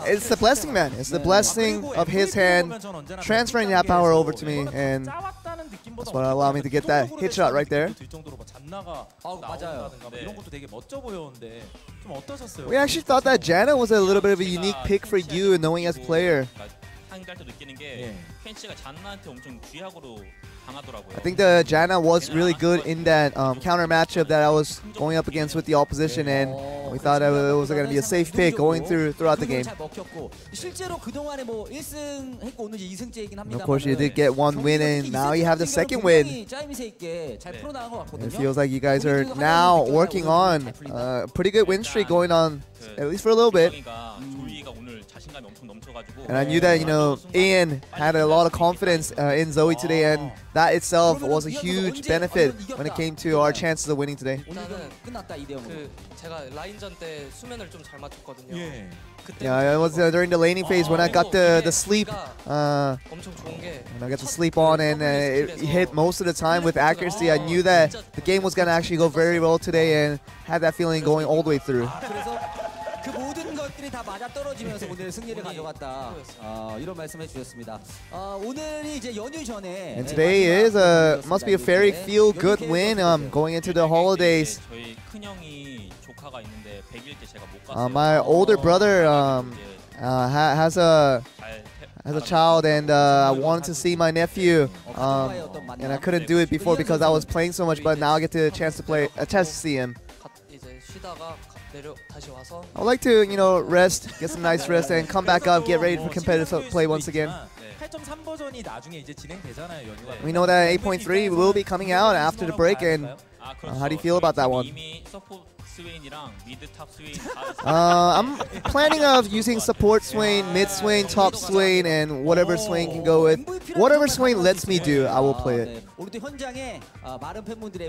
D: It's the blessing, man. It's the blessing of his hand transferring that power over to me, and that's what allowed me to get that hit shot right there. We actually thought that Janna was a little bit of a unique pick for you, knowing as a player. I think the Janna was really good in that counter matchup that I was going up against with the opposition, and we thought it was going to be a safe pick going throughout the game. And of course, you did get one win, and now you have the second win. It feels like you guys are now working on a pretty good win streak going on, at least for a little bit. And I knew that, Ian had a lot of confidence in Zoe today, and that itself was a huge benefit when it came to our chances of winning today. Yeah, it was during the laning phase when I got the sleep. When I got the sleep on, and it hit most of the time with accuracy. I knew that the game was gonna actually go very well today, and had that feeling going all the way through.
F: 다 맞아떨어지면서 오늘 승리를 가져갔다. 이런 말씀해 주셨습니다. 오늘이 이제 연휴 전에
D: And today is must be a very feel good win going into the holidays.
A: 저희 큰 형이 조카가 있는데 100일째 제가 못 갔어요.
D: My older brother has a as a child, and I wanted to see my nephew, and I couldn't do it before because I was playing so much. But now I get the chance to see him. I would like to, you know, rest, get some nice rest, and come back up, get ready for competitive play once again. We know that 8.3 will be coming out after the break, and how do you feel about that one? I'm planning of using support Swain, mid Swain, top Swain, and whatever Swain can go with. Whatever Swain lets me do, I will play it.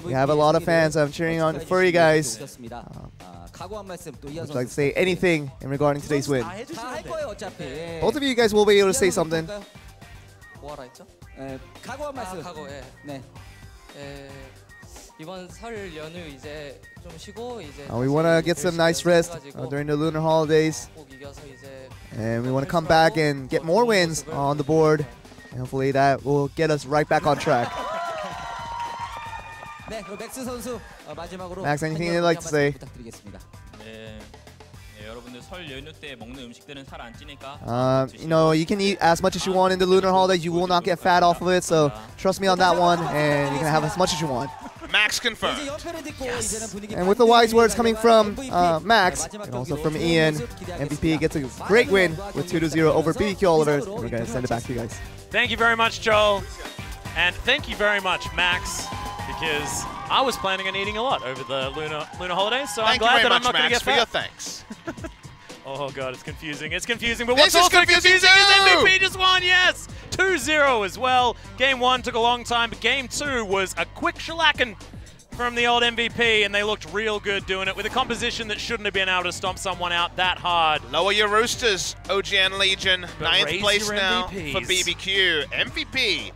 D: We have a lot of fans. I'm cheering on for you guys. Would you like to say anything in regarding today's win? Both of you guys will be able to say something. We want to get some nice rest during the lunar holidays, and we want to come back and get more wins on the board, and hopefully that will get us right back on track. Max, anything you'd like to say? You know, you can eat as much as you want in the lunar holiday. You will not get fat off of it, so trust me on that one, and you can have as much as you want.
B: Max confirmed.
D: Yes. And with the wise words coming from Max, and also from Ian, MVP gets a great win with 2-0 over BBQ Oliver, and we're going to send it back to you guys.
A: Thank you very much, Joel. And thank you very much, Max, because I was planning on eating a lot over the lunar holidays, so I'm glad that I'm not going to get fat.
B: Thanks.
A: Oh god, it's confusing. It's confusing, but what's also confusing is MVP just won, yes! 2-0 as well. Game 1 took a long time, but Game 2 was a quick shellacking from the old MVP, and they looked real good doing it with a composition that shouldn't have been able to stomp someone out that hard.
B: Lower your roosters, OGN Legion.
A: But
B: 9th place now
A: MVPs.
B: for BBQ. MVP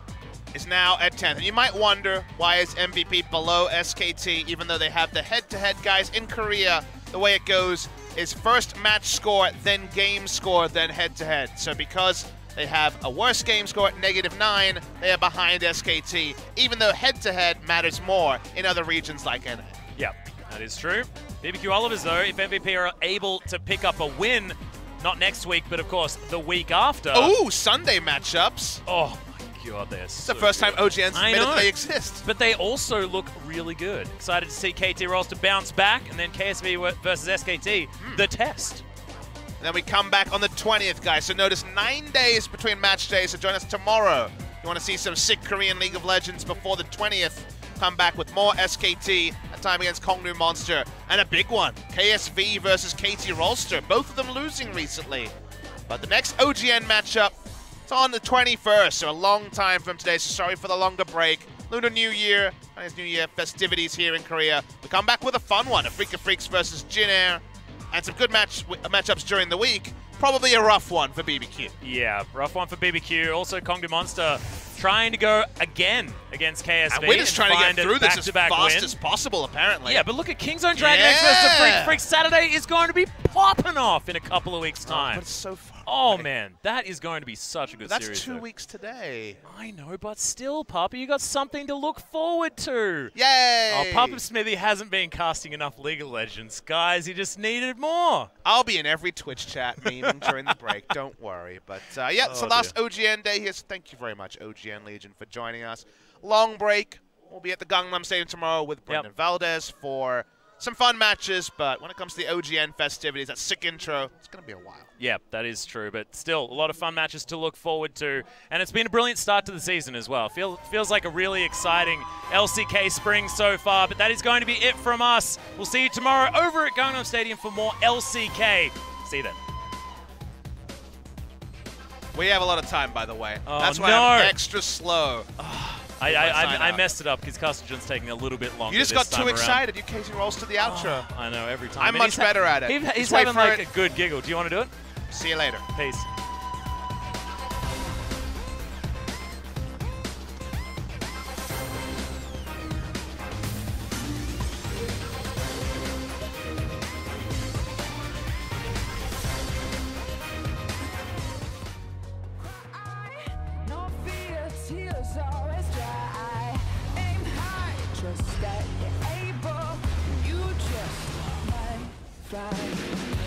B: is now at 10th. And you might wonder, why is MVP below SKT, even though they have the head-to-head guys in Korea? The way it goes is first match score, then game score, then head-to-head. So because they have a worse game score at -9, they are behind SKT, even though head-to-head matters more in other regions like NA.
A: Yep, that is true. BBQ Olivers, though, if MVP are able to pick up a win, not next week, but of course the week after.
B: Oh, Sunday matchups.
A: Oh my god, they're
B: It's the first time OGN's admitted that they exist.
A: But they also look really good. Excited to see KT Rolls to bounce back, and then KSV versus SKT, the test.
B: And then we come back on the 20th, guys. So notice 9 days between match days, so join us tomorrow. You want to see some sick Korean League of Legends before the 20th. Come back with more SKT, that time against Kongnu Monster. And a big one, KSV versus KT Rolster. Both of them losing recently. But the next OGN matchup, it's on the 21st, so a long time from today. So sorry for the longer break. Lunar New Year, Chinese New Year festivities here in Korea. We come back with a fun one, a FLICKR Freaks versus IgNar. And some good matchups during the week. Probably a rough one for BBQ.
A: Yeah, rough one for BBQ. Also, Kongnu Monster trying to go again against KSV.
B: And Win is trying to get through this as fast
A: win.
B: as possible, apparently.
A: Yeah, but look at Kingzone Dragon X versus the Freak. Freak Saturday is going to be popping off in a couple of weeks' time.
B: But it's so far
A: Oh,
B: away.
A: man, that is going to be such a good series.
B: That's 2 weeks today.
A: I know, but still, Papa, you got something to look forward to.
B: Yay!
A: Oh, Papa Smithy hasn't been casting enough League of Legends. Guys, he just needed more.
B: I'll be in every Twitch chat memeing during the break, don't worry. But yeah, it's the last OGN day here, so thank you very much, OGN Legion, for joining us. Long break. We'll be at the Gangnam Stadium tomorrow with Brendan Valdez for some fun matches, but when it comes to the OGN festivities, that sick intro, it's going to be a while.
A: Yeah, that is true, but still, a lot of fun matches to look forward to. And it's been a brilliant start to the season as well. Feels like a really exciting LCK spring so far, but that is going to be it from us. We'll see you tomorrow over at Gangnam Stadium for more LCK. See you then.
B: We have a lot of time, by the way.
A: Oh,
B: that's why I'm extra slow.
A: I messed it up because Carsten's taking a little bit longer.
B: You just got too excited. You KT rolls to the outro.
A: I know, every time.
B: I'm much better at it.
A: He's having like a good giggle. Do you want to do it?
B: See you later.
A: Peace.
C: No fear, tears always dry. Aim high, trust that you're able. You just might fly.